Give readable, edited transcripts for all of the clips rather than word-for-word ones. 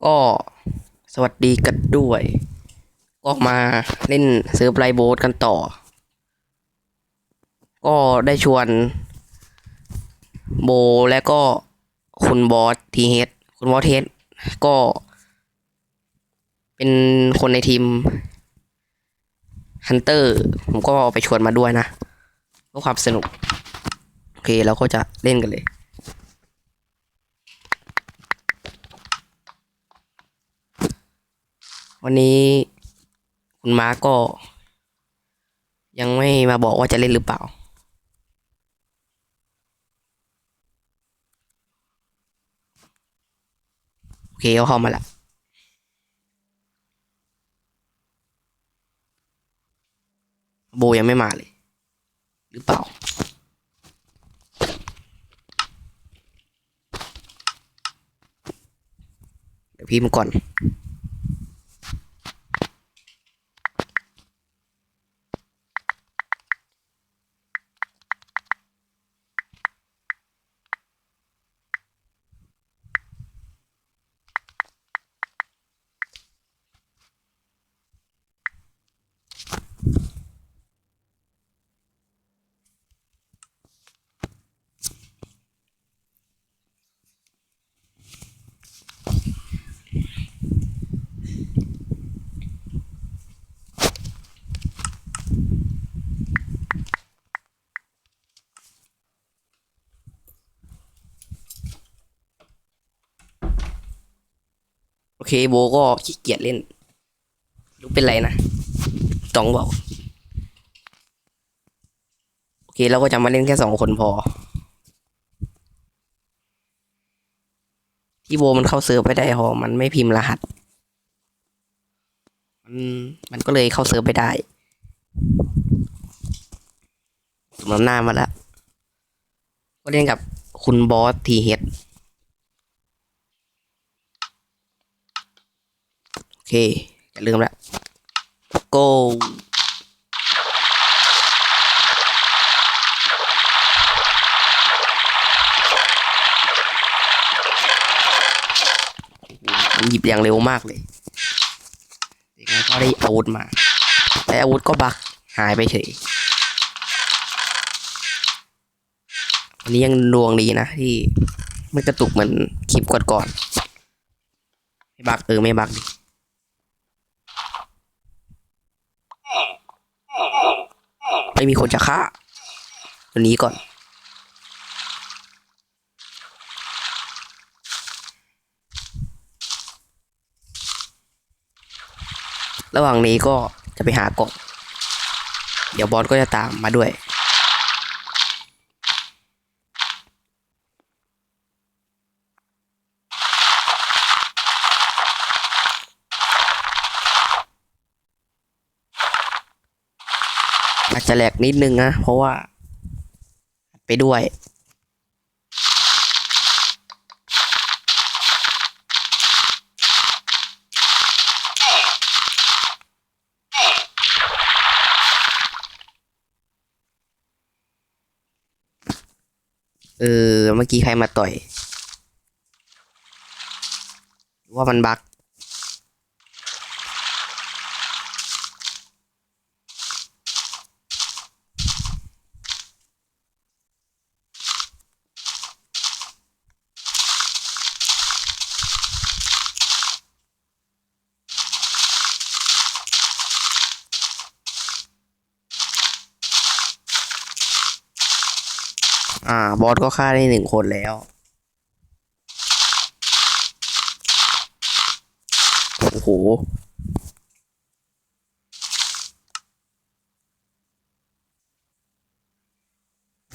ก็สวัสดีกันด้วยก็มาเล่นเซิร์ฟไลโบสกันต่อก็ได้ชวนโบและก็คุณบอสทีเฮดคุณบอสเฮดก็เป็นคนในทีมฮันเตอร์ผมก็ไปชวนมาด้วยนะเพื่อความสนุกโอเคเราก็จะเล่นกันเลยวันนี้คุณมาร์ก็ยังไม่มาบอกว่าจะเล่นหรือเปล่าโอเคเขาเข้ามาแล้วโบยังไม่มาเลยหรือเปล่าเดี๋ยวพิมพ์ก่อนโอเคโบก็ขี้เกียจเล่นรู้เป็นไรนะต้องบอกโอเคเราก็จะมาเล่นแค่2 คนพอที่โบมันเข้าเซิร์ฟไม่ได้เพราะมันไม่พิมพ์รหัสมันมันก็เลยเข้าเซิร์ฟไม่ได้สมน้ำหน้ามาแล้วก็เล่นกับคุณบอสทีเฮดโอเคจะเริ่มแล้วโก้มันหยิบอย่างเร็วมากเลยยังไงก็ได้อาวุธมาแต่อาวุธก็บักหายไปเฉยวันนี้ยังดวงดีนะที่ไม่กระตุกเหมือนคลิปก่อนๆไม่บักไม่บักดิไม่มีคนจะฆ่าตัวนี้ก่อนระหว่างนี้ก็จะไปหากล่องเดี๋ยวบอสก็จะตามมาด้วยอาจจะแหลกนิดนึงนะเพราะว่าไปด้วยเมื่อกี้ใครมาต่อยว่ามันบักบอสก็ฆ่าได้1 คนแล้วโอ้โห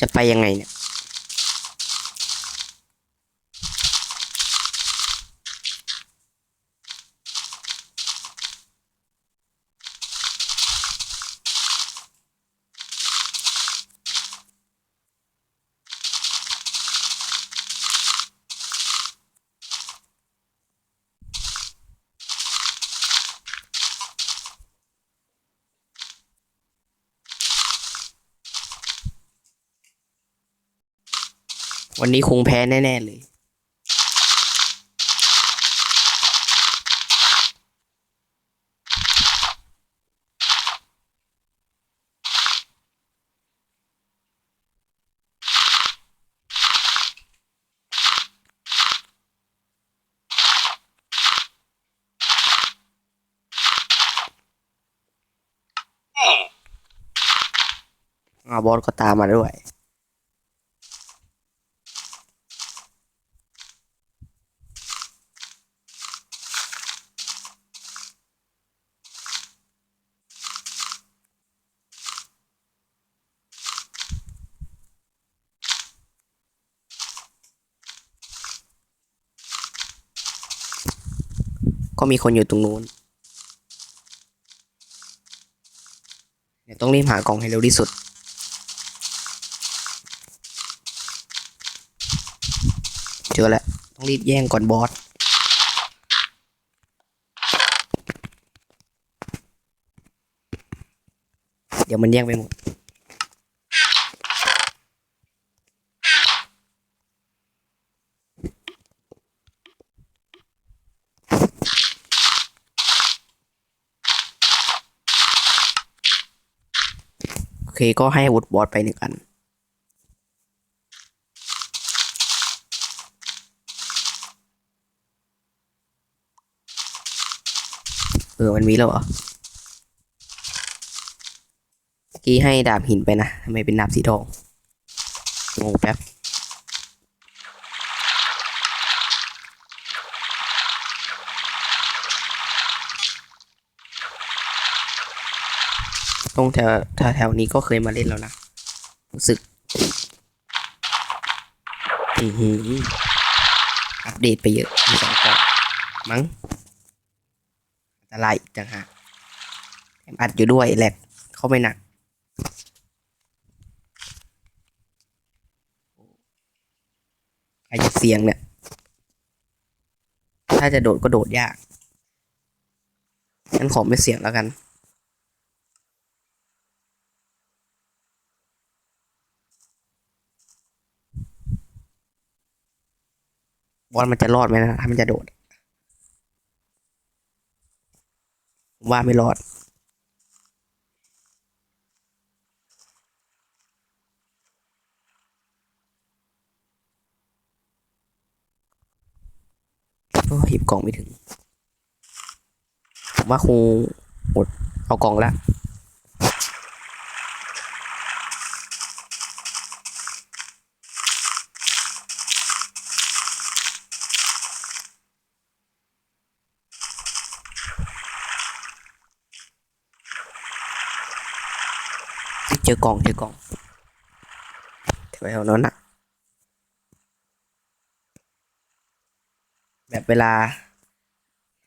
จะไปยังไงเนี่ยวันนี้คงแพ้แน่ๆเลย บอสก็ตามมาด้วยก็มีคนอยู่ตรงนู้นเดี๋ยวต้องรีบหากล่องให้เร็วที่สุดเจอแล้วต้องรีบแย่งก่อนบอสเดี๋ยวมันแย่งไปหมดโอเคก็ให้อาวุธบอสไป1 อันมันมีแล้วเหรอกี้ให้ดาบหินไปนะทำไมเป็นดาบสีทองงงแป๊บตรงแถวนี้ก็เคยมาเล่นแล้วนะรู้สึกอัปเดตไปเยอะมี2 กล่องมั้งอะไรอีกต่างหากแถมอัดอยู่ด้วยแหลกเข้าไม่หนักใครจะเสียงเนี่ยถ้าจะโดดก็โดดยากงั้นขอไม่เสียงแล้วกันบอลมันจะรอดไหมนะถ้ามันจะโดดผมว่าไม่รอดโอ้หยิบกล่องไม่ถึงผมว่าคงหมดเอากล่องละเจอกล่องแถวนั้นอะแบบเวลา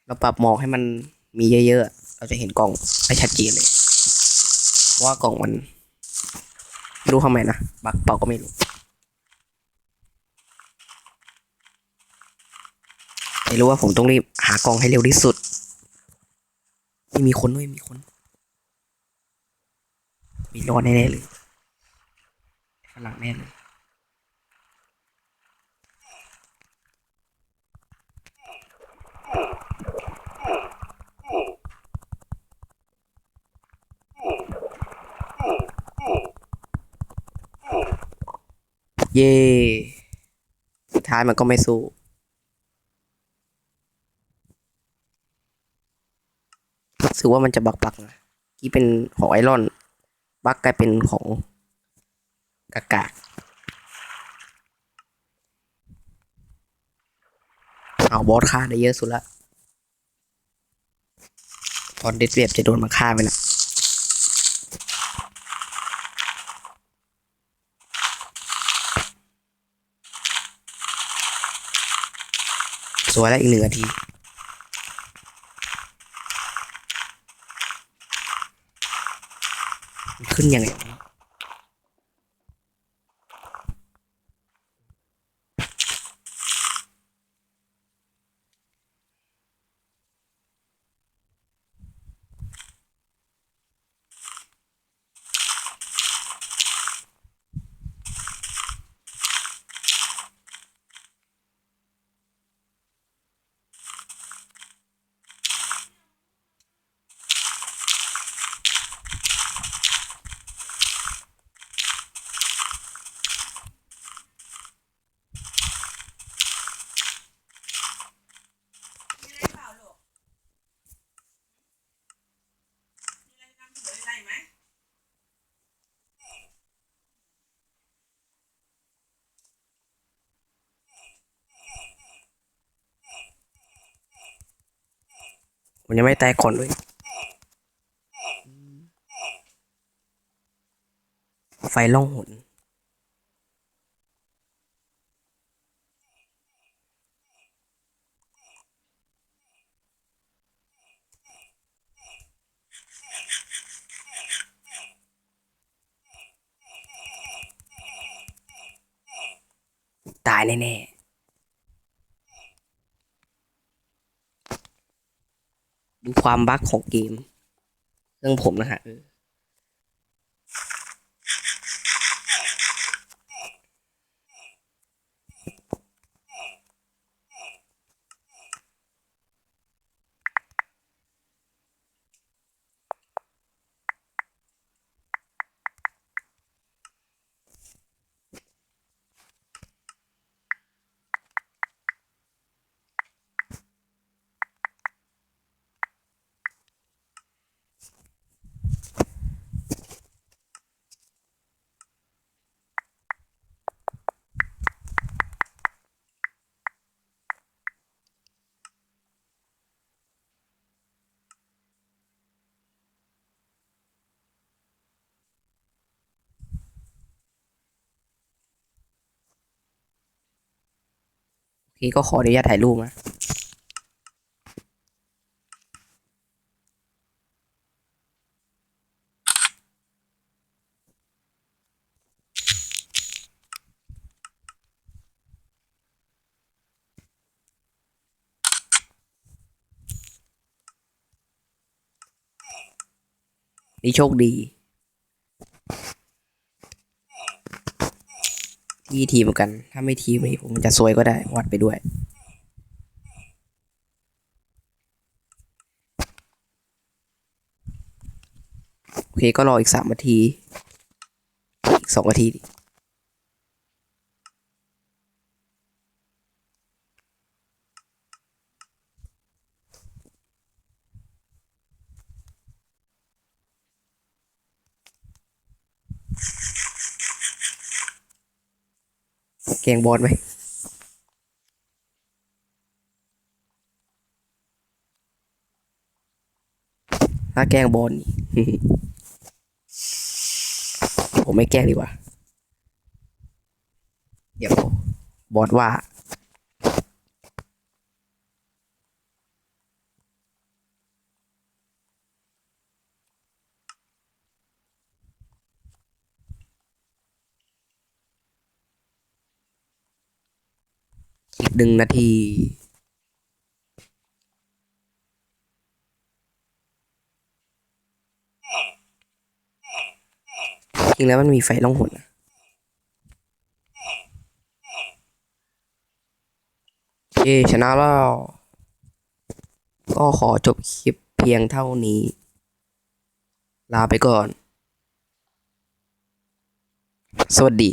เราปรับหมอกให้มันมีเยอะๆเราจะเห็นกล่องได้ชัดเจนเลยว่ากล่องมันไม่รู้ทำไมนะบักเปล่าก็ไม่รู้ไม่รู้ว่าผมต้องรีบหากล่องให้เร็วที่สุดไม่มีคนด้วยมีคนมีรอดแน่ๆเลยฝรั่งแน่เลยเย่สุดท้ายมันก็ไม่สู้รู้สึกว่ามันจะบักนะที่เป็นของไอรอนบักกลายเป็นของกากาเอาบอสฆ่าได้เยอะสุดละตอนเดดเวียบจะโดนมันฆ่าไปนะสวยแล้วอีก1 นาทีขึ้นยังไง ผมยังไม่แตกก่อนเลยไฟล่องหนตายแน่ๆดูความบั๊กของเกมเรื่องผมนะฮะโอเคก็ขออนุญาตถ่ายรูปนะนี่โชคดีที่ทีมเหมือนกันถ้าไม่ทีมนี่ผมจะซวยก็ได้วัดไปด้วยโอเคก็รออีก3 นาทีอีก2 นาทีแกงบอลไหมถ้าแกล้งบอลนี่ ผมไม่แกล้งดีกว่าเดี๋ยวบอสว่าอีก1 นาทีจริงแล้วมันมีไฟล่องหนนะเย้ชนะแล้วก็ขอจบคลิปเพียงเท่านี้ลาไปก่อนสวัสดี